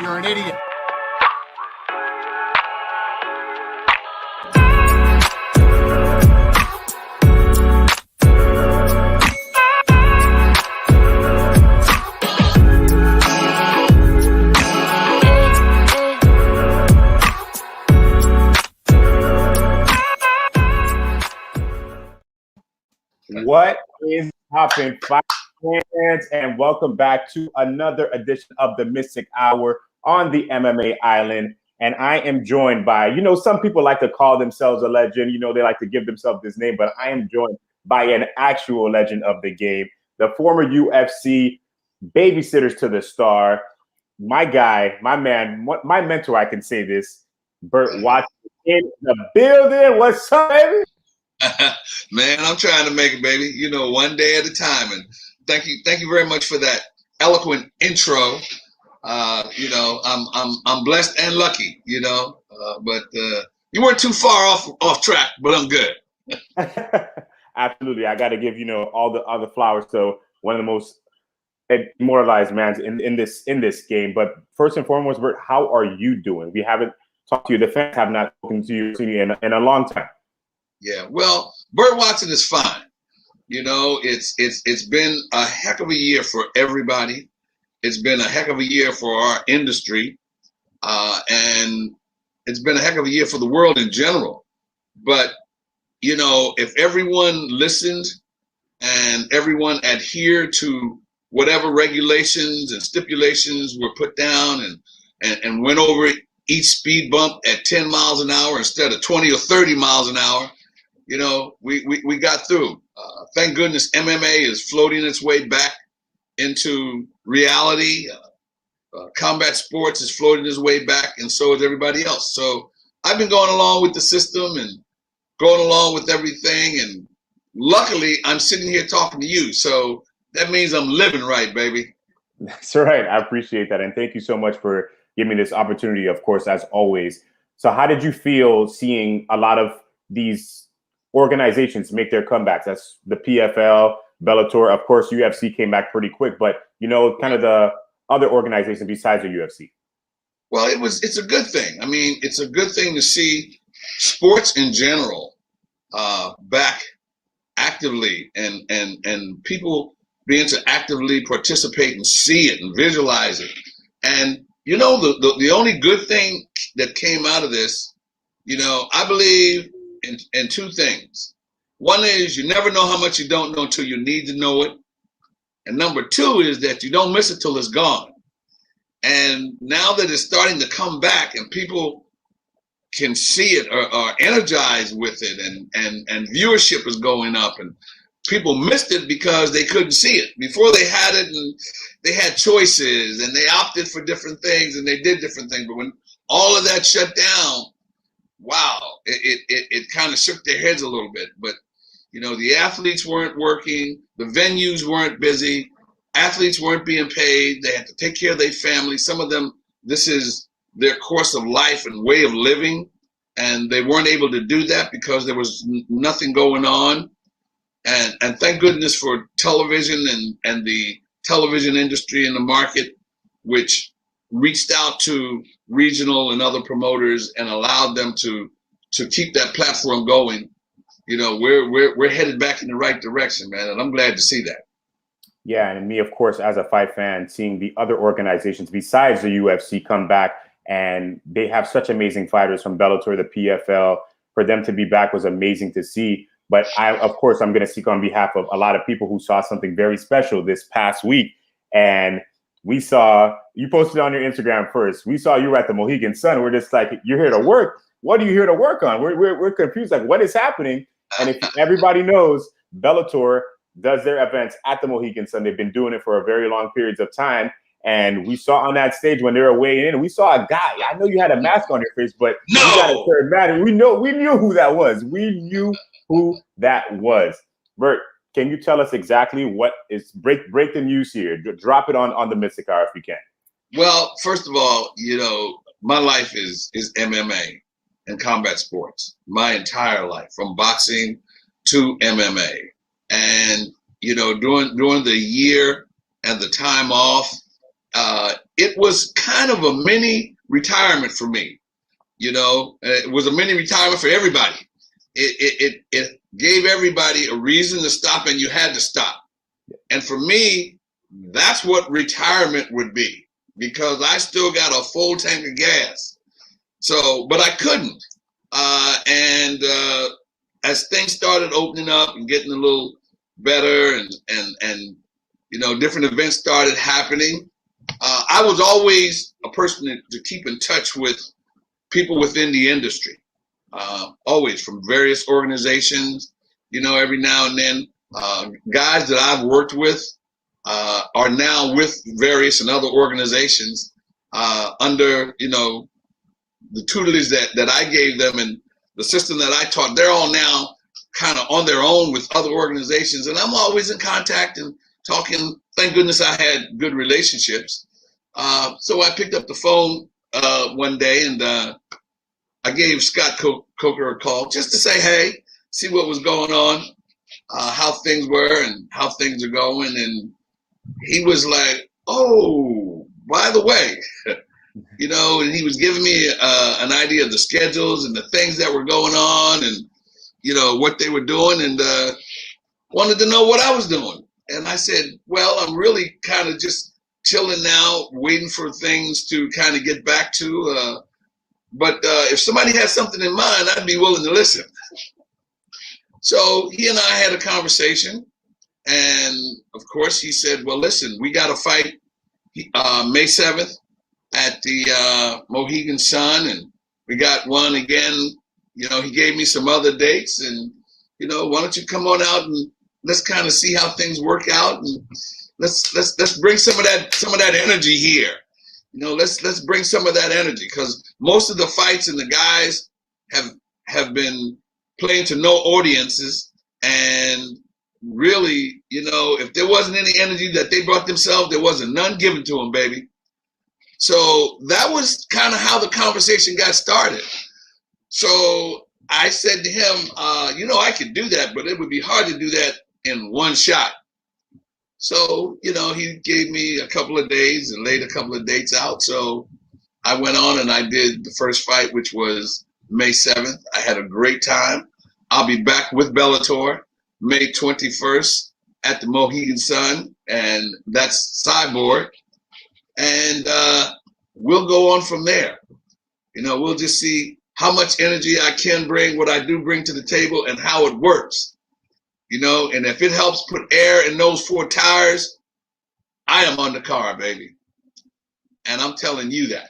You're an idiot. What is poppin', fight fans, and welcome back to another edition of the Mystic Hour on the MMA Island. And I am joined by, some people like to call themselves a legend. They like to give themselves this name, but I am joined by an actual legend of the game, the former UFC babysitters to the star, my guy, my man, my mentor, I can say this, Burt Watson in the building. What's up, baby? Man, I'm trying to make it, baby. One day at a time. And thank you very much for that eloquent intro. I'm blessed and lucky. But you weren't too far off track. But I'm good. Absolutely, I got to give all the flowers to one of the most immortalized mans in this game. But first and foremost, Burt, how are you doing? We haven't talked to you. The fans have not spoken to you in a long time. Yeah, well, Burt Watson is fine. It's been a heck of a year for everybody. It's been a heck of a year for our industry, and it's been a heck of a year for the world in general. But if everyone listened and everyone adhered to whatever regulations and stipulations were put down and went over each speed bump at 10 miles an hour instead of 20 or 30 miles an hour, we got through. Thank goodness MMA is floating its way back into reality. Combat sports is floating its way back, and so is everybody else. So I've been going along with the system and going along with everything. And luckily, I'm sitting here talking to you. So that means I'm living right, baby. That's right. I appreciate that. And thank you so much for giving me this opportunity, of course, as always. So how did you feel seeing a lot of these organizations make their comebacks? That's the PFL, Bellator. Of course, UFC came back pretty quick, but kind of the other organizations besides the UFC. Well, it's a good thing. I mean, it's a good thing to see sports in general back actively and people being to actively participate and see it and visualize it. And the only good thing that came out of this, I believe in two things. One is you never know how much you don't know until you need to know it. And number two is that you don't miss it till it's gone. And now that it's starting to come back and people can see it or are energized with it and viewership is going up, and people missed it because they couldn't see it. Before they had it and they had choices and they opted for different things and they did different things. But when all of that shut down, wow, it kind of shook their heads a little bit. But, the athletes weren't working. The venues weren't busy. Athletes weren't being paid. They had to take care of their families. Some of them, this is their course of life and way of living. And they weren't able to do that because there was nothing going on. And thank goodness for television and the television industry and the market, which reached out to regional and other promoters and allowed them to keep that platform going. We're headed back in the right direction, man, and I'm glad to see that. Yeah, and me, of course, as a fight fan, seeing the other organizations besides the UFC come back, and they have such amazing fighters from Bellator, the PFL. For them to be back was amazing to see. But I'm going to speak on behalf of a lot of people who saw something very special this past week. And we saw, you posted on your Instagram first, we saw you were at the Mohegan Sun. We're just like, you're here to work. What are you here to work on? We're confused. Like, what is happening? And if everybody knows, Bellator does their events at the Mohegan Sun. They've been doing it for a very long periods of time. And we saw on that stage when they were weighing in, we saw a guy. I know you had a mask on your face, but you got a third man. We knew who that was. We knew who that was. Burt, can you tell us exactly what is break the news here? Drop it on the Mystic Hour if you can. Well, first of all, my life is MMA and combat sports. My entire life, from boxing to MMA. And during the year and the time off, it was kind of a mini retirement for me. It was a mini retirement for everybody. It gave everybody a reason to stop, and you had to stop. And for me, that's what retirement would be, because I still got a full tank of gas. So, but I couldn't. And as things started opening up and getting a little better, and different events started happening, I was always a person to keep in touch with people within the industry, always from various organizations. Every now and then, guys that I've worked with are now with various and other organizations under the tutelage that I gave them and the system that I taught. They're all now kind of on their own with other organizations, and I'm always in contact and talking. Thank goodness I had good relationships. So I picked up the phone one day, and I gave Scott Coker a call just to say, hey, see what was going on, how things were and how things are going. And he was like, oh, by the way, and he was giving me an idea of the schedules and the things that were going on and, what they were doing, and wanted to know what I was doing. And I said, well, I'm really kind of just chilling now, waiting for things to kind of get back to. But if somebody has something in mind, I'd be willing to listen. So he and I had a conversation. And of course, he said, well, listen, we got to fight May 7th at the Mohegan Sun. And we got one again. He gave me some other dates. And, why don't you come on out and let's kind of see how things work out. And let's bring some of that energy here. Let's bring some of that energy, because most of the fights and the guys have been playing to no audiences, and really, if there wasn't any energy that they brought themselves, there wasn't none given to them, baby. So that was kind of how the conversation got started. So I said to him, I could do that, but it would be hard to do that in one shot. So, he gave me a couple of days and laid a couple of dates out. So I went on and I did the first fight, which was May 7th. I had a great time. I'll be back with Bellator May 21st at the Mohegan Sun, and that's Cyborg. And we'll go on from there. We'll just see how much energy I can bring, what I do bring to the table, and how it works. And if it helps put air in those 4 tires, I am on the car, baby. And I'm telling you that.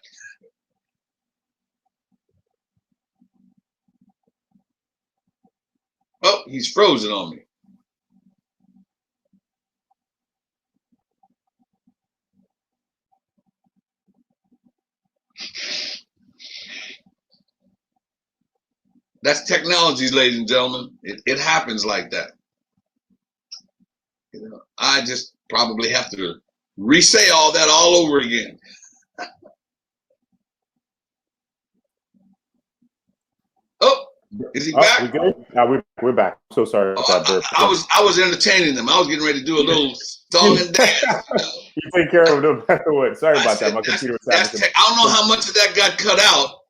Oh, he's frozen on me. That's technology, ladies and gentlemen. It happens like that. I just probably have to re-say all that all over again. Oh, is he back? We good? No, we're back. I'm so sorry about that, Burt. I was entertaining them. I was getting ready to do a little song and dance. You take care of them. Sorry about that. My computer was having I don't know how much of that got cut out.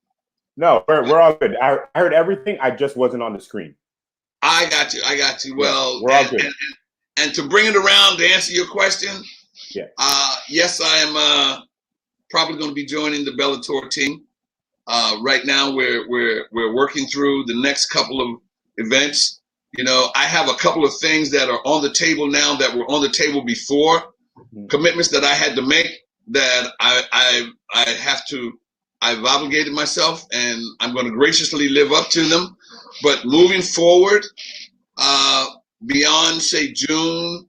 No, we're all good. I heard everything. I just wasn't on the screen. I got you. Well, we're all good. And to bring it around to answer your question, yes, I am probably going to be joining the Bellator team. Right now, we're working through the next couple of events. I have a couple of things that are on the table now that were on the table before, commitments that I had to make that I've obligated myself, and I'm going to graciously live up to them. But moving forward, beyond, say, June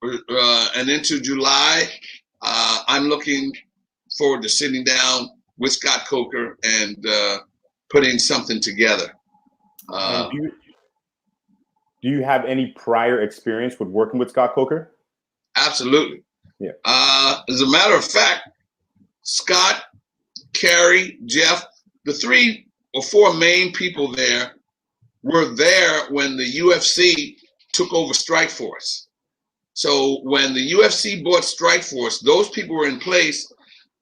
and into July, I'm looking forward to sitting down with Scott Coker and putting something together. Do you have any prior experience with working with Scott Coker? Absolutely. Yeah. As a matter of fact, Scott, Kerry, Jeff, the 3 or 4 main people there were there when the UFC took over Strikeforce. So when the UFC bought Strikeforce, those people were in place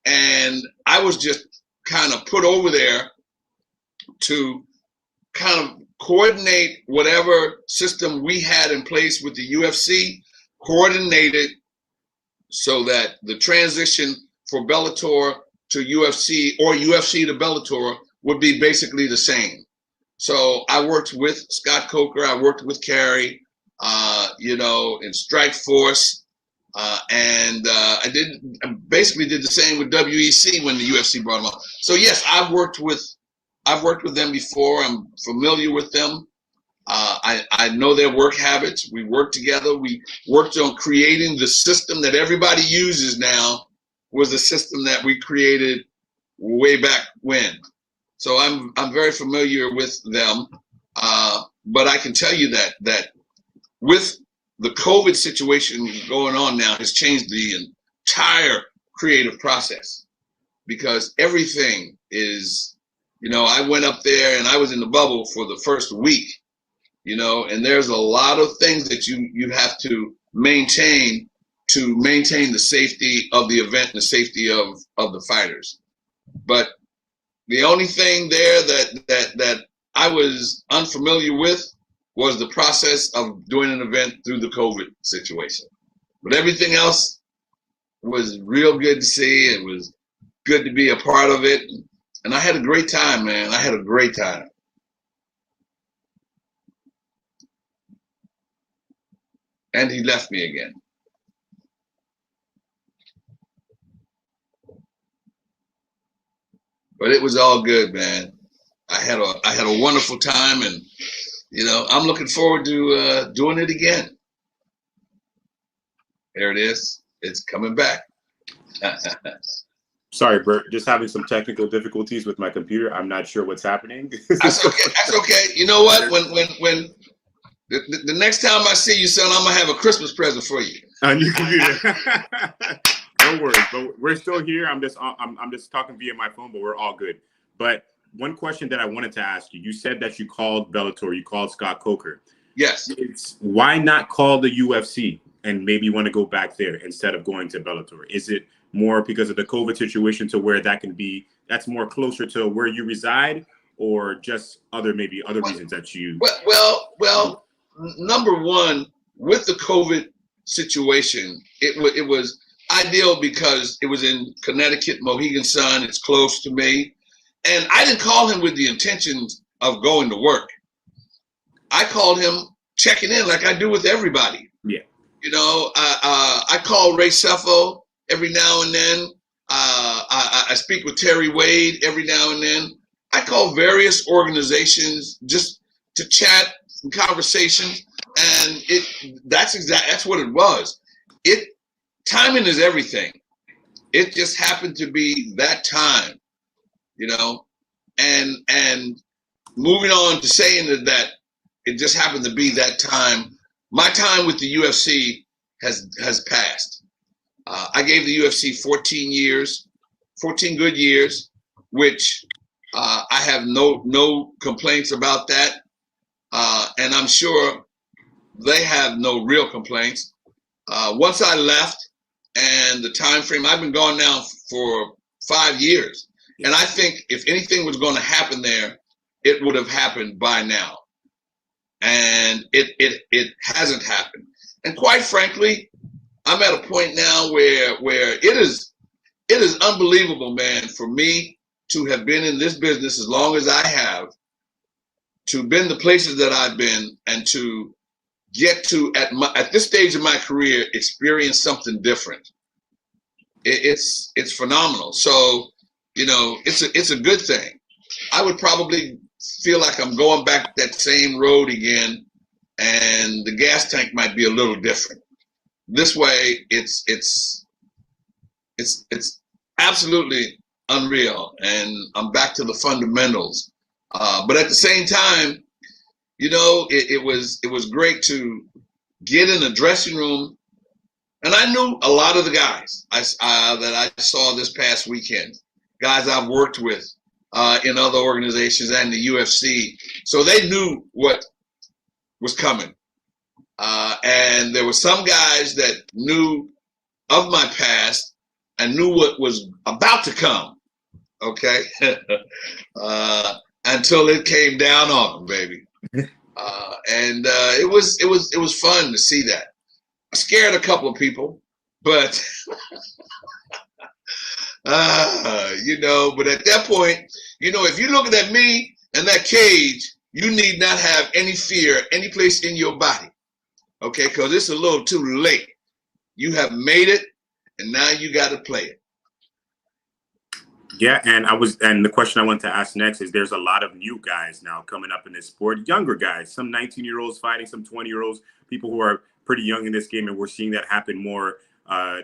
and I was just kind of put over there to kind of coordinate whatever system we had in place with the UFC, coordinated so that the transition for Bellator to UFC or UFC to Bellator would be basically the same. So I worked with Scott Coker, I worked with Kerry, in Strike Force, and I basically did the same with WEC when the UFC brought them up. So yes, I've worked with them before. I'm familiar with them. I know their work habits. We worked together. We worked on creating the system that everybody uses now. Was a system that we created way back when. So I'm very familiar with them. But I can tell you that with the COVID situation going on now has changed the entire creative process, because everything is, I went up there and I was in the bubble for the first week, and there's a lot of things that you have to maintain the safety of the event and the safety of the fighters. But the only thing there that I was unfamiliar with was the process of doing an event through the COVID situation. But everything else was real good to see. It was good to be a part of it. And I had a great time, man. I had a great time. And he left me again. But it was all good, man. I had a wonderful time, and I'm looking forward to doing it again. There it is. It's coming back. Sorry, Bert. Just having some technical difficulties with my computer. I'm not sure what's happening. That's okay. That's okay. You know what? When the next time I see you, son, I'm gonna have a Christmas present for you. On your computer. No worries, but we're still here. I'm just talking via my phone, but we're all good. But one question that I wanted to ask you: you said that you called Bellator, you called Scott Coker. Yes. Why not call the UFC and maybe want to go back there instead of going to Bellator? Is it more because of the COVID situation to where that's more closer to where you reside, or just other reasons that you? Well, number one, with the COVID situation, it was ideal because it was in Connecticut, Mohegan Sun. It's close to me. And I didn't call him with the intentions of going to work. I called him checking in like I do with everybody. Yeah. I call Ray Seffo every now and then. I speak with Terry Wade every now and then. I call various organizations just to chat and conversations. And that's what it was. Timing is everything. It just happened to be that time, and moving on to saying that it just happened to be that time. My time with the UFC has passed. I gave the UFC 14 good years, which I have no complaints about that. And I'm sure they have no real complaints. Once I left, and the time frame, I've been gone now for 5 years. And I think if anything was going to happen there, it would have happened by now. And it hasn't happened. And quite frankly, I'm at a point now where it is unbelievable, man, for me to have been in this business as long as I have, to been the places that I've been, and to get to at this stage of my career experience something different. It's phenomenal. So it's a good thing. I would probably feel like I'm going back that same road again, and the gas tank might be a little different. This way, it's absolutely unreal, and I'm back to the fundamentals. But at the same time, it was great to get in a dressing room, and I knew a lot of the guys that I saw this past weekend, guys I've worked with in other organizations and the UFC, so they knew what was coming. And there were some guys that knew of my past, and knew what was about to come. Okay, until it came down on them, baby. And it was fun to see that. I scared a couple of people, but but at that point, if you're looking at me in that cage, you need not have any fear any place in your body, okay? Because it's a little too late. You have made it, and now you got to play it. Yeah, and the question I want to ask next is: there's a lot of new guys now coming up in this sport, younger guys, some 19-year-olds fighting, some 20-year-olds, people who are pretty young in this game, and we're seeing that happen more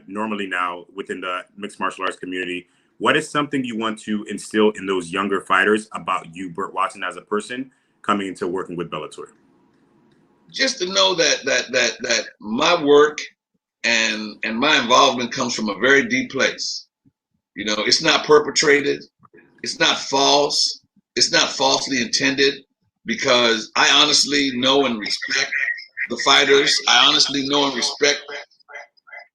normally now within the mixed martial arts community. What is something you want to instill in those younger fighters about you, Burt Watson, as a person coming into working with Bellator? Just to know that my work and my involvement comes from a very deep place. It's not perpetrated. It's not false. It's not falsely intended, because I honestly know and respect the fighters. I honestly know and respect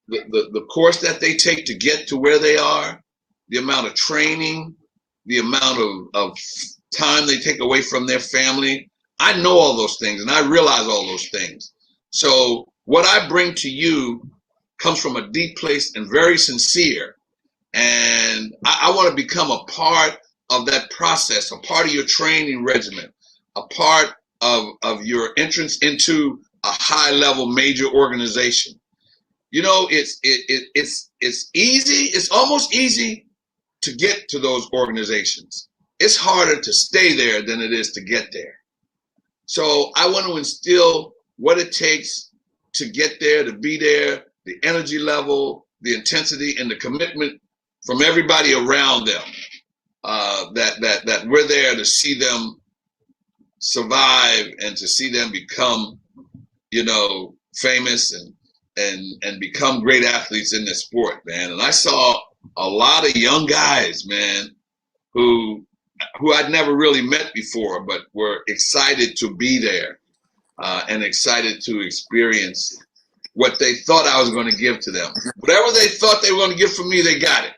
the course that they take to get to where they are, the amount of training, the amount of time they take away from their family. I know all those things, and I realize all those things. So what I bring to you comes from a deep place and very sincere. And I want to become a part of that process, a part of your training regimen, a part of your entrance into a high-level major organization. It's easy. It's almost easy to get to those organizations. It's harder to stay there than it is to get there. So I want to instill what it takes to get there, to be there, the energy level, the intensity, and the commitment from everybody around them, that we're there to see them survive and to see them become, famous and become great athletes in this sport, man. And I saw a lot of young guys, man, who I'd never really met before, but were excited to be there and excited to experience what they thought I was going to give to them. Whatever they thought they were going to get from me, they got it.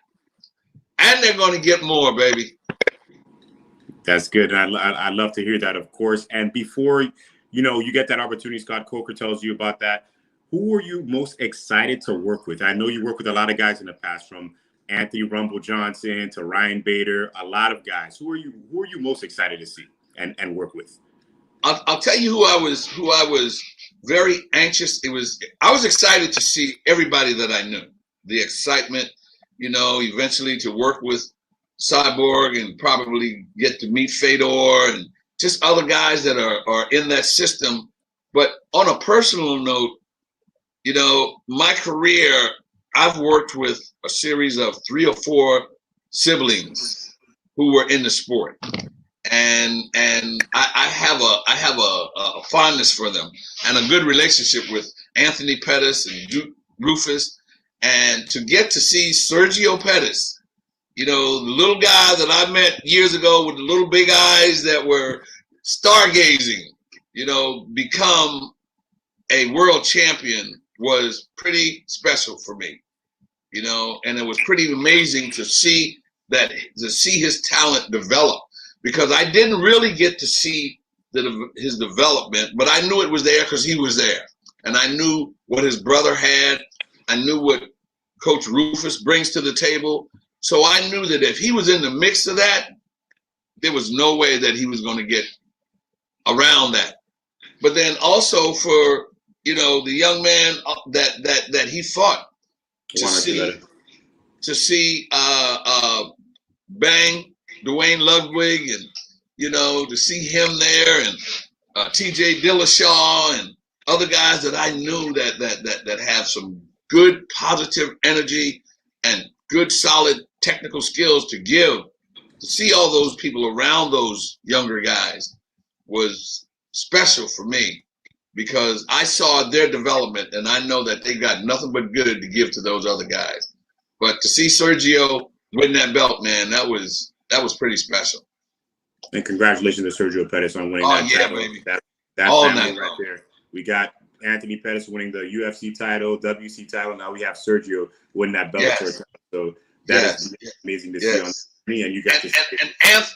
And they're going to get more, baby. That's good. And I love to hear that, of course. And before, you get that opportunity, Scott Coker tells you about that. Who are you most excited to work with? I know you work with a lot of guys in the past, from Anthony Rumble Johnson to Ryan Bader, a lot of guys. Who are you most excited to see and work with? I'll tell you who I was very anxious. I was excited to see everybody that I knew. The excitement, eventually to work with Cyborg and probably get to meet Fedor and just other guys that are in that system. But on a personal note, my career, I've worked with a series of 3 or 4 siblings who were in the sport. And I have a fondness for them and a good relationship with Anthony Pettis and Duke Rufus. And to get to see Sergio Pettis, the little guy that I met years ago with the little big eyes that were stargazing, become a world champion was pretty special for me, and it was pretty amazing to see his talent develop, because I didn't really get to see his development, but I knew it was there because he was there. And I knew what his brother had. I knew what Coach Rufus brings to the table. So I knew that if he was in the mix of that, there was no way that he was going to get around that. But then also for, the young man that he fought, to see Bang, Dwayne Ludwig, and, to see him there, and TJ Dillashaw and other guys that I knew that have some good positive energy and good solid technical skills to give, to see all those people around those younger guys was special for me, because I saw their development and I know that they got nothing but good to give to those other guys. But to see Sergio win that belt, man, that was pretty special. And congratulations to Sergio Pettis on winning that title. Baby. That family right there. We got Anthony Pettis winning the UFC title, WC title. Now we have Sergio winning that Bellator Yes. title. So that Yes. is amazing to see on Yes. me. And you got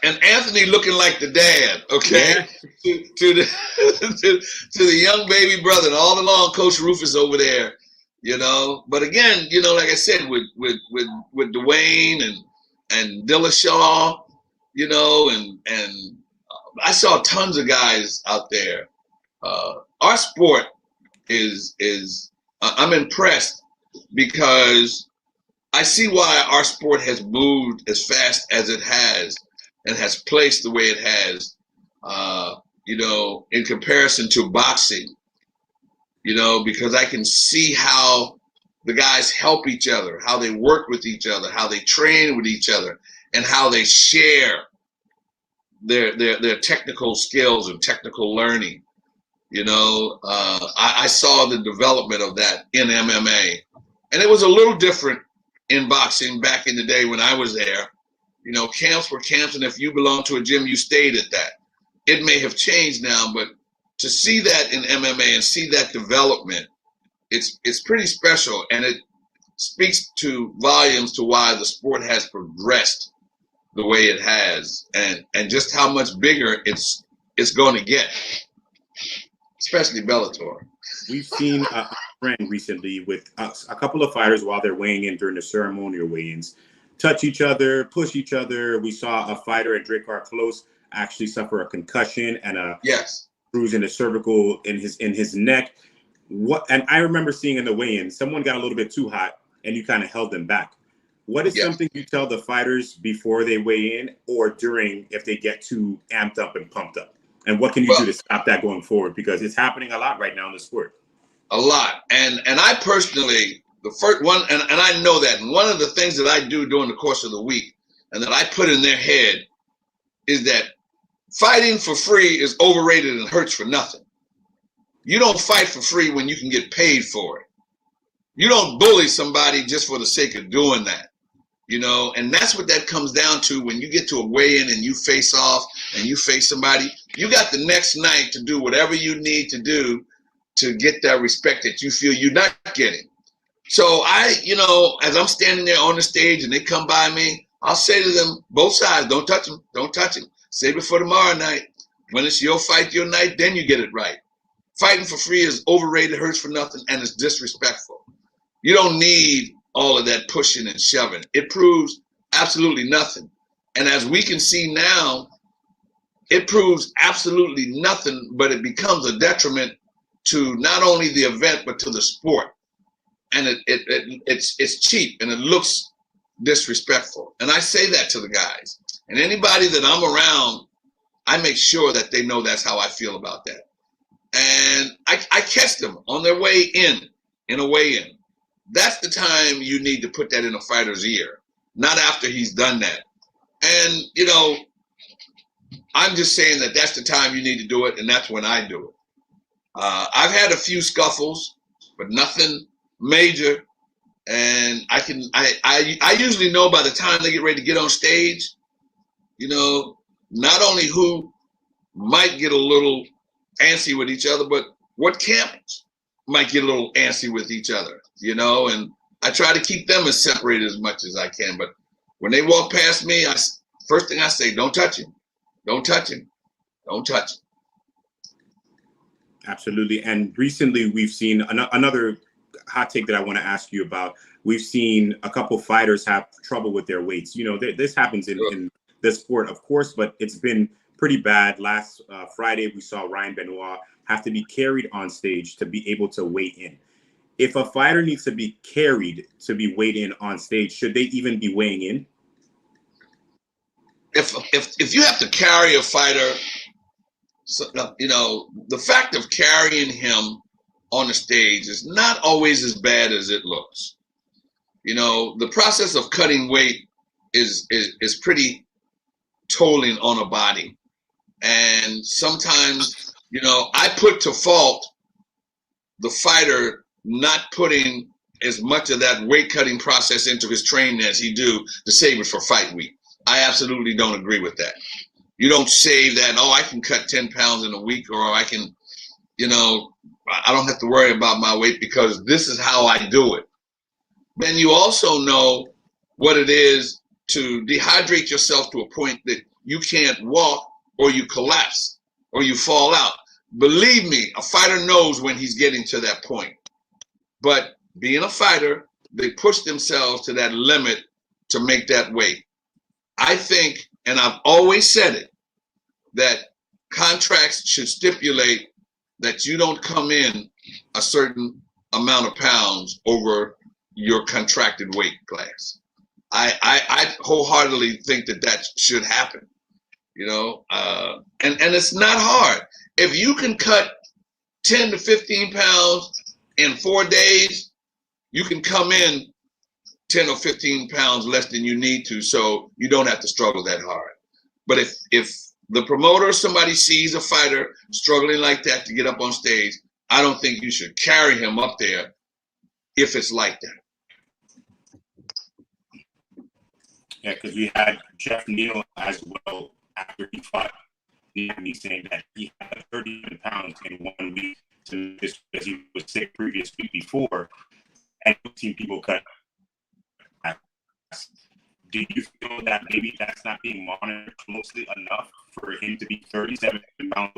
And Anthony looking like the dad, okay? Yeah. To the to the young baby brother, and all along Coach Rufus over there, you know. But again, you know, like I said, with Dwayne and Dillashaw, you know, and I saw tons of guys out there. Our sport is I'm impressed because I see why our sport has moved as fast as it has and has placed the way it has, you know, in comparison to boxing, you know, because I can see how the guys help each other, how they work with each other, how they train with each other, and how they share their technical skills and technical learning. You know, I saw the development of that in MMA, and it was a little different in boxing back in the day when I was there. You know, camps were camps, and if you belonged to a gym, you stayed at that. It may have changed now, but to see that in MMA and see that development, it's pretty special, and it speaks to volumes to why the sport has progressed the way it has, and just how much bigger it's going to get, especially Bellator. We've seen a trend recently with a couple of fighters while they're weighing in during the ceremonial weigh-ins, touch each other, push each other. We saw a fighter at Drakkar Close actually suffer a concussion and a bruise in the cervical in his neck. And I remember seeing in the weigh-in, someone got a little bit too hot and you kind of held them back. What is something you tell the fighters before they weigh in or during if they get too amped up and pumped up? And what can you do to stop that going forward? Because it's happening a lot right now in the sport. A lot. And I personally, the first one, and I know that, and one of the things that I do during the course of the week and that I put in their head is that fighting for free is overrated and hurts for nothing. You don't fight for free when you can get paid for it. You don't bully somebody just for the sake of doing that. You know, and that's what that comes down to when you get to a weigh-in and you face off and you face somebody. You got the next night to do whatever you need to do to get that respect that you feel you're not getting. So you know, as I'm standing there on the stage and they come by me, I'll say to them, both sides, don't touch them, don't touch them. Save it for tomorrow night. When it's your fight, your night, then you get it right. Fighting for free is overrated, hurts for nothing, and it's disrespectful. You don't need all of that pushing and shoving. It proves absolutely nothing. And as we can see now, it proves absolutely nothing, but it becomes a detriment to not only the event, but to the sport. And it's cheap and it looks disrespectful. And I say that to the guys. And anybody that I'm around, I make sure that they know that's how I feel about that. And I catch them on their way in a weigh-in. That's the time you need to put that in a fighter's ear, not after he's done that. And, you know, I'm just saying that that's the time you need to do it, and that's when I do it. I've had a few scuffles, but nothing major. And I usually know by the time they get ready to get on stage, you know, not only who might get a little antsy with each other, but what camps might get a little antsy with each other, you know, and I try to keep them as separated as much as I can. But when they walk past me, first thing I say, don't touch him. Don't touch him. Don't touch him. Absolutely. And recently we've seen another hot take that I want to ask you about. We've seen a couple fighters have trouble with their weights. You know, this happens in the sport, of course, but it's been pretty bad. Last Friday, we saw Ryan Benoit have to be carried on stage to be able to weigh in. If a fighter needs to be carried to be weighed in on stage, should they even be weighing in? If you have to carry a fighter, so, you know, the fact of carrying him on the stage is not always as bad as it looks. You know, the process of cutting weight is pretty tolling on a body. And sometimes, you know, I put to fault the fighter not putting as much of that weight cutting process into his training as he do to save it for fight week. I absolutely don't agree with that. You don't save that, oh, I can cut 10 pounds in a week, or I can, I don't have to worry about my weight because this is how I do it. Then you also know what it is to dehydrate yourself to a point that you can't walk or you collapse or you fall out. Believe me, a fighter knows when he's getting to that point. But being a fighter, they push themselves to that limit to make that weight. I think, and I've always said it, that contracts should stipulate that you don't come in a certain amount of pounds over your contracted weight class. I wholeheartedly think that should happen, and it's not hard. If you can cut 10 to 15 pounds in 4 days, you can come in 10 or 15 pounds less than you need to, so you don't have to struggle that hard. But if the promoter or somebody sees a fighter struggling like that to get up on stage, I don't think you should carry him up there if it's like that. Yeah, because we had Jeff Neal as well after he fought me saying that he had 30 pounds in 1 week because he was sick previous week before, and we've seen people cut. Do you feel that maybe that's not being monitored closely enough for him to be 37 pounds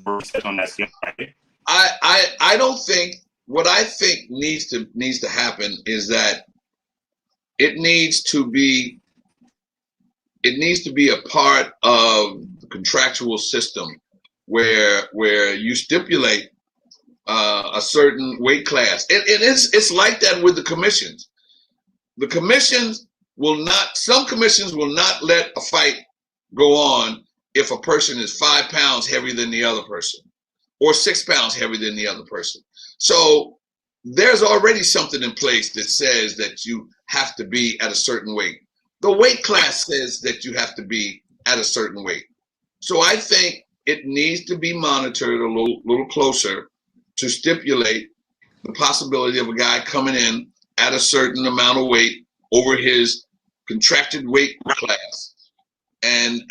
versus on that scale? Right? I don't think. What I think needs to happen is that it needs to be a part of the contractual system where you stipulate a certain weight class. It's like that with the commissions. The commissions some commissions will not let a fight go on if a person is 5 pounds heavier than the other person or 6 pounds heavier than the other person. So there's already something in place that says that you have to be at a certain weight. The weight class says that you have to be at a certain weight. So I think it needs to be monitored a little closer to stipulate the possibility of a guy coming in at a certain amount of weight over his contracted weight class. And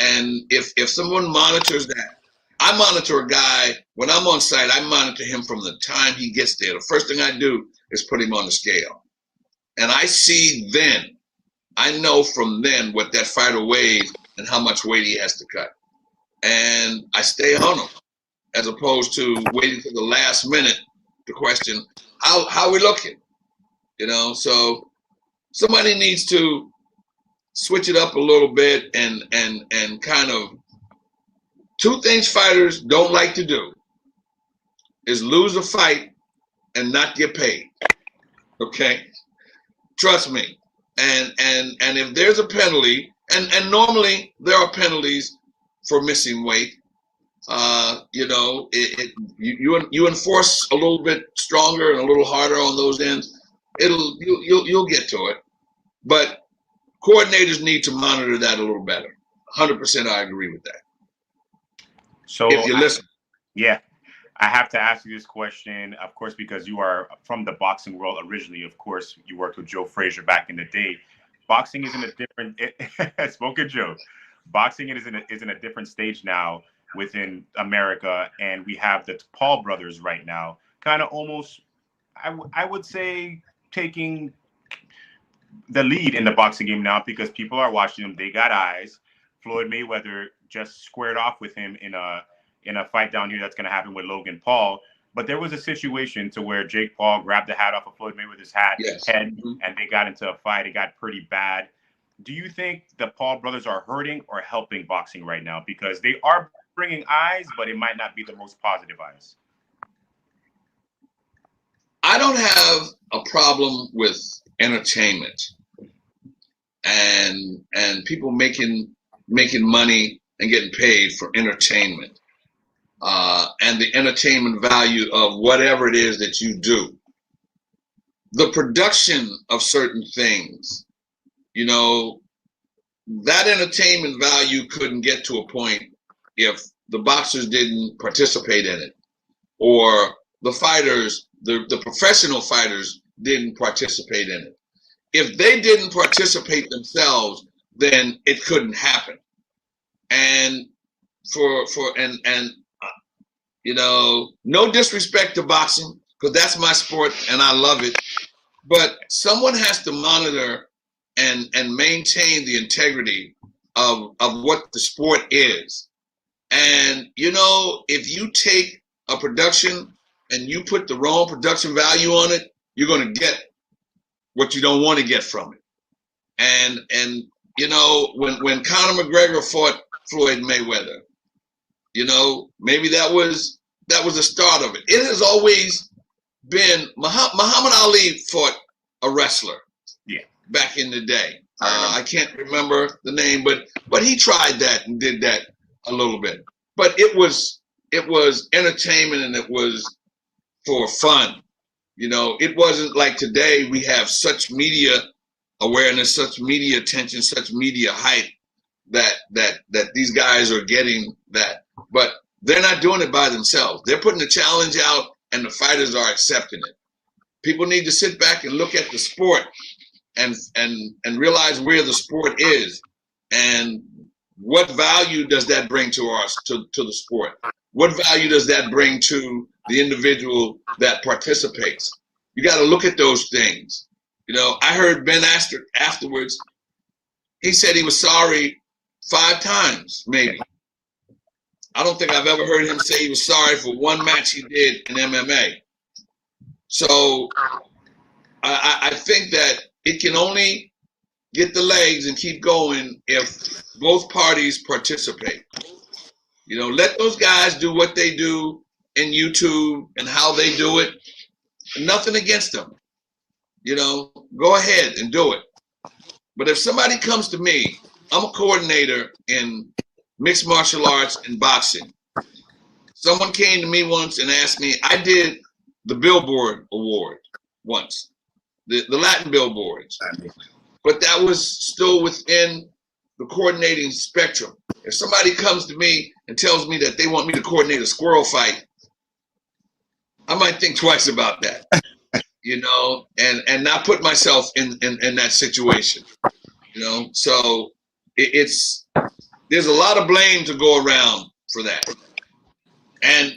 if someone monitors that, I monitor a guy when I'm on site. I monitor him from the time he gets there. The first thing I do is put him on the scale, and I see then. I know from then what that fighter weighs and how much weight he has to cut, and I stay on him as opposed to waiting for the last minute to question how we looking. So somebody needs to switch it up a little bit and kind of. Two things fighters don't like to do is lose a fight and not get paid. Okay? Trust me. And if there's a penalty, and normally there are penalties for missing weight, you enforce a little bit stronger and a little harder on those ends, you'll get to it. But coordinators need to monitor that a little better. 100% I agree with that. So if you listen. Yeah. I have to ask you this question, of course, because you are from the boxing world originally. Of course, you worked with Joe Frazier back in the day. Boxing is in a different spoken Joe. Boxing is in a different stage now within America, and we have the Paul brothers right now, kind of almost, I would say, taking the lead in the boxing game now because people are watching them. They got eyes. Floyd Mayweather just squared off with him in a fight down here that's going to happen with Logan Paul. But there was a situation to where Jake Paul grabbed the hat off of Floyd Mayweather's head, and they got into a fight. It got pretty bad. Do you think the Paul brothers are hurting or helping boxing right now? Because they are bringing eyes, but it might not be the most positive eyes. I don't have a problem with entertainment and people making money and getting paid for entertainment, and the entertainment value of whatever it is that you do. The production of certain things, that entertainment value couldn't get to a point if the boxers didn't participate in it, or the fighters, the professional fighters didn't participate in it. If they didn't participate themselves, then it couldn't happen. And You know, no disrespect to boxing, because that's my sport and I love it. But someone has to monitor and maintain the integrity of what the sport is. And, you know, if you take a production and you put the wrong production value on it, you're going to get what you don't want to get from it. And you know, when Conor McGregor fought Floyd Mayweather, you know, maybe that was the start of it. It has always been Muhammad Ali fought a wrestler, Yeah, back in the day. I can't remember the name, but he tried that and did that a little bit. But it was entertainment and it was for fun. You know, it wasn't like today we have such media awareness, such media attention, such media hype that these guys are getting that. But they're not doing it by themselves. They're putting the challenge out and the fighters are accepting it. People need to sit back and look at the sport and realize where the sport is and what value does that bring to the sport? What value does that bring to the individual that participates? You got to look at those things. You know, I heard Ben Aster afterwards. He said he was sorry 5 times, maybe. I don't think I've ever heard him say he was sorry for one match he did in MMA. So I think that it can only get the legs and keep going if both parties participate. You know, let those guys do what they do in YouTube and how they do it. Nothing against them. You know, go ahead and do it. But if somebody comes to me, I'm a coordinator in mixed martial arts and boxing. Someone came to me once and asked me, I did the Billboard Award once, the Latin Billboards. But that was still within the coordinating spectrum. If somebody comes to me and tells me that they want me to coordinate a squirrel fight, I might think twice about that, you know, and not put myself in that situation, you know. So there's a lot of blame to go around for that. And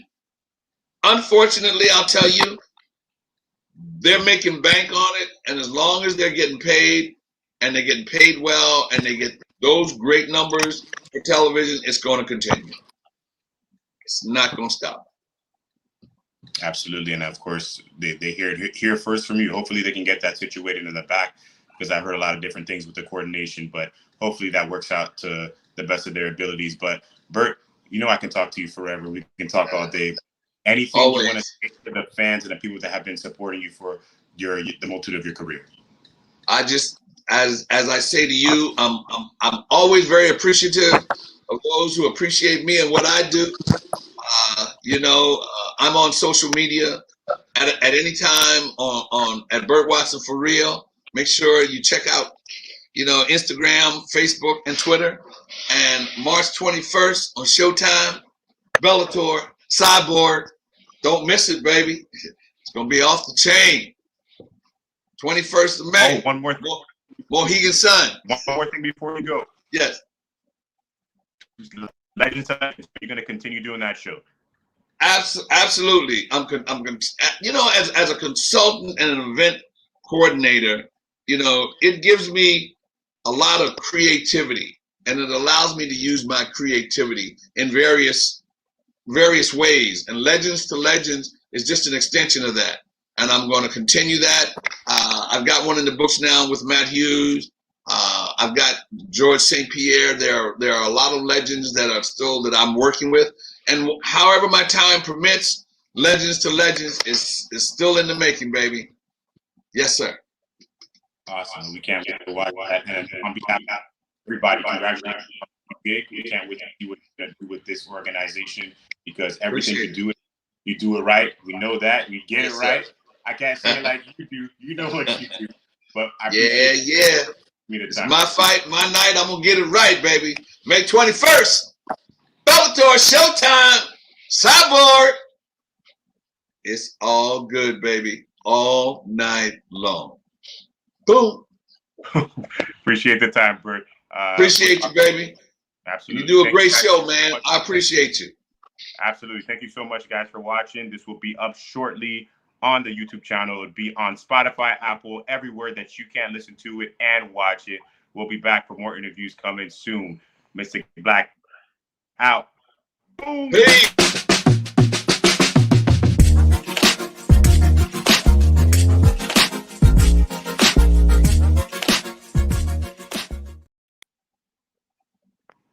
unfortunately, I'll tell you, they're making bank on it. And as long as they're getting paid and they're getting paid well and they get those great numbers for television, it's going to continue. It's not going to stop. Absolutely. And of course, they hear first from you. Hopefully they can get that situated in the back, because I've heard a lot of different things with the coordination, but hopefully that works out to the best of their abilities. But Burt, you know, I can talk to you forever. We can talk all day. Anything Always. you want to say to the fans and the people that have been supporting you for the multitude of your career? I just, as I say to you, I'm always very appreciative of those who appreciate me and what I do. You know, I'm on social media at any time on at Burt Watson for real. Make sure you check out, you know, Instagram, Facebook, and Twitter. And March 21st on Showtime, Bellator, Cyborg. Don't miss it, baby. It's gonna be off the chain. 21st of May. Oh, one more thing. Mohegan Sun. One more thing before we go. Yes. Legends of Legends. You're going to continue doing that show. Absolutely. I'm you know, as a consultant and an event coordinator, you know, it gives me a lot of creativity, and it allows me to use my creativity in various ways. And Legends to Legends is just an extension of that. And I'm going to continue that. I've got one in the books now with Matt Hughes. I've got George St. Pierre. There are a lot of legends that I'm working with. And however my time permits, Legends to Legends is still in the making, baby. Yes, sir. Awesome. We can't wait to watch that. And on behalf of everybody, congratulations on the gig. We can't wait to see what you're going to do with this organization, because everything you do it right. We know that. We get it right. Sir. I can't say it like you do. You know what you do. But I appreciate It's my fight, my night. I'm going to get it right, baby. May 21st. Bellator, Showtime, Cyborg. It's all good, baby. All night long. Boom. Appreciate the time, Burt. Appreciate you, baby. Absolutely. You do a great show, man. I appreciate you. Absolutely. Thank you so much, guys, for watching. This will be up shortly on the YouTube channel. It'll be on Spotify, Apple, everywhere that you can listen to it and watch it. We'll be back for more interviews coming soon. Mr. Black out. Boom. Peace.